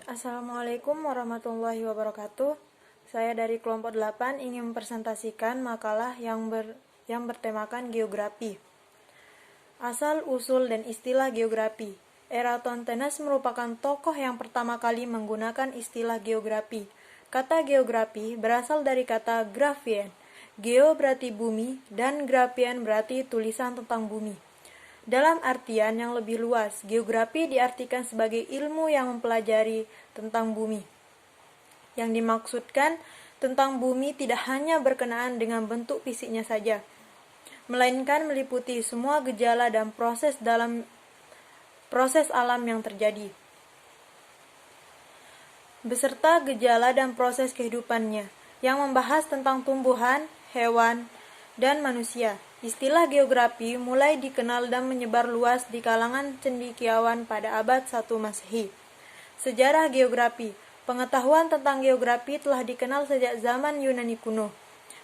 Assalamualaikum warahmatullahi wabarakatuh. Saya dari kelompok 8 ingin mempresentasikan makalah yang bertemakan geografi. Asal, usul, dan istilah geografi. Eratosthenes merupakan tokoh yang pertama kali menggunakan istilah geografi. Kata geografi berasal dari kata graphien. Geo berarti bumi dan graphien berarti tulisan tentang bumi. Dalam artian yang lebih luas, geografi diartikan sebagai ilmu yang mempelajari tentang bumi. Yang dimaksudkan tentang bumi tidak hanya berkenaan dengan bentuk fisiknya saja, melainkan meliputi semua gejala dan proses alam yang terjadi, beserta gejala dan proses kehidupannya, yang membahas tentang tumbuhan, hewan, dan manusia. Istilah geografi mulai dikenal dan menyebar luas di kalangan cendekiawan pada abad 1 Masehi. Sejarah geografi. Pengetahuan tentang geografi telah dikenal sejak zaman Yunani kuno.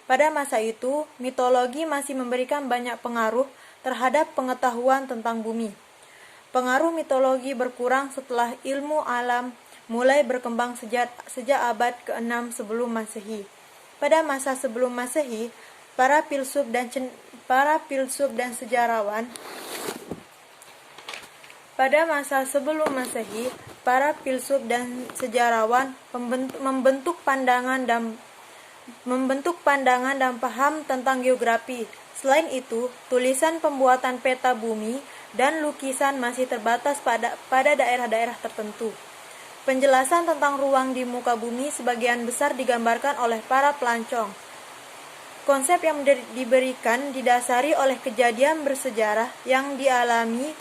Pada masa itu, mitologi masih memberikan banyak pengaruh terhadap pengetahuan tentang bumi. Pengaruh mitologi berkurang setelah ilmu alam mulai berkembang sejak abad ke-6 sebelum Masehi. Pada masa sebelum Masehi, para filsuf dan sejarawan membentuk pandangan dan paham tentang geografi. Selain itu, tulisan pembuatan peta bumi dan lukisan masih terbatas pada daerah-daerah tertentu. Penjelasan tentang ruang di muka bumi sebagian besar digambarkan oleh para pelancong. Konsep yang diberikan didasari oleh kejadian bersejarah yang dialami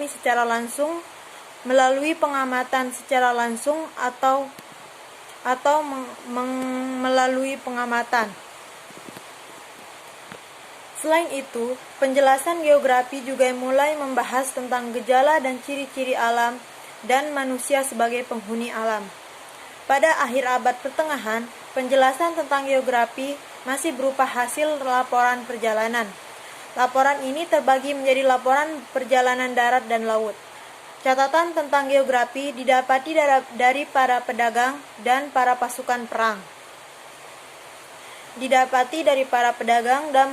secara langsung melalui pengamatan secara langsung atau melalui pengamatan. Selain itu, penjelasan geografi juga mulai membahas tentang gejala dan ciri-ciri alam dan manusia sebagai penghuni alam. Pada akhir abad pertengahan, penjelasan tentang geografi masih berupa hasil laporan perjalanan. Laporan ini terbagi menjadi laporan perjalanan darat dan laut. Catatan tentang geografi didapati dari para pedagang dan para pasukan perang.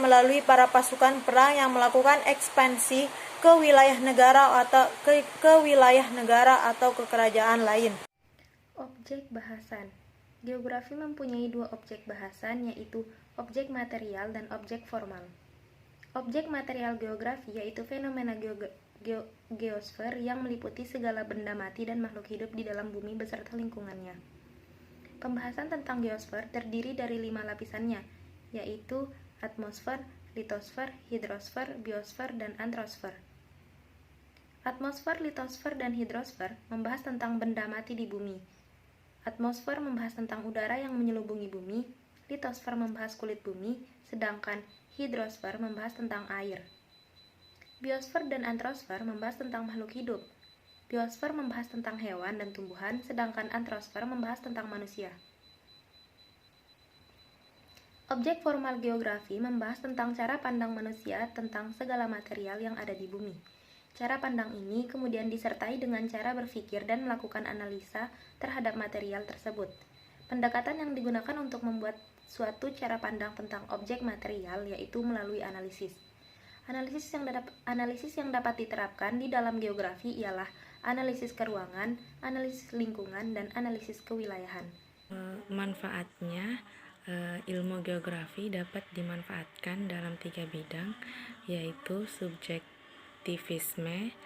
Melalui para pasukan perang yang melakukan ekspansi ke wilayah negara atau ke kerajaan lain. Objek bahasan. Geografi mempunyai dua objek bahasan, yaitu objek material dan objek formal. Objek material geografi yaitu fenomena geosfer yang meliputi segala benda mati dan makhluk hidup di dalam bumi beserta lingkungannya. Pembahasan tentang geosfer terdiri dari 5 lapisannya, yaitu atmosfer, litosfer, hidrosfer, biosfer, dan antrosfer. Atmosfer, litosfer, dan hidrosfer membahas tentang benda mati di bumi. Atmosfer membahas tentang udara yang menyelubungi bumi, litosfer membahas kulit bumi, sedangkan hidrosfer membahas tentang air. Biosfer dan antrosfer membahas tentang makhluk hidup. Biosfer membahas tentang hewan dan tumbuhan, sedangkan antrosfer membahas tentang manusia. Objek formal geografi membahas tentang cara pandang manusia tentang segala material yang ada di bumi. Cara pandang ini kemudian disertai dengan cara berpikir dan melakukan analisa terhadap material tersebut. Pendekatan yang digunakan untuk membuat suatu cara pandang tentang objek material yaitu melalui analisis. Analisis yang dapat diterapkan di dalam geografi ialah analisis keruangan, analisis lingkungan, dan analisis kewilayahan. Manfaatnya, ilmu geografi dapat dimanfaatkan dalam 3 bidang, yaitu subjektivisme,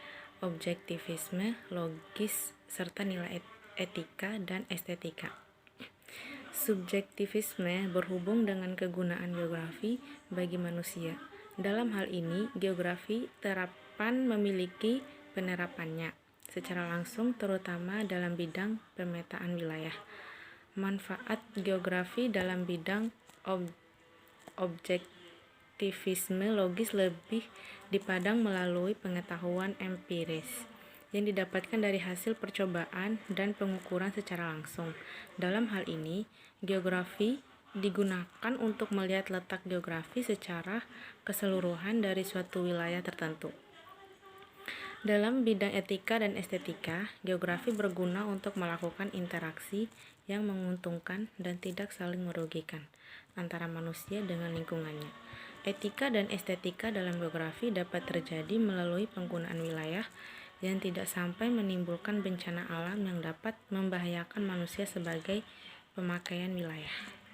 objektivisme, logis, serta nilai etika dan estetika. Subjektivisme berhubung dengan kegunaan geografi bagi manusia. Dalam hal ini, geografi terapan memiliki penerapannya secara langsung, terutama dalam bidang pemetaan wilayah. Manfaat geografi dalam bidang objektivisme logis lebih dipandang melalui pengetahuan empiris yang didapatkan dari hasil percobaan dan pengukuran secara langsung. Dalam hal ini, geografi digunakan untuk melihat letak geografi secara keseluruhan dari suatu wilayah tertentu. Dalam bidang etika dan estetika, geografi berguna untuk melakukan interaksi yang menguntungkan dan tidak saling merugikan antara manusia dengan lingkungannya. Etika dan estetika dalam geografi dapat terjadi melalui penggunaan wilayah yang tidak sampai menimbulkan bencana alam yang dapat membahayakan manusia sebagai pemakaian wilayah.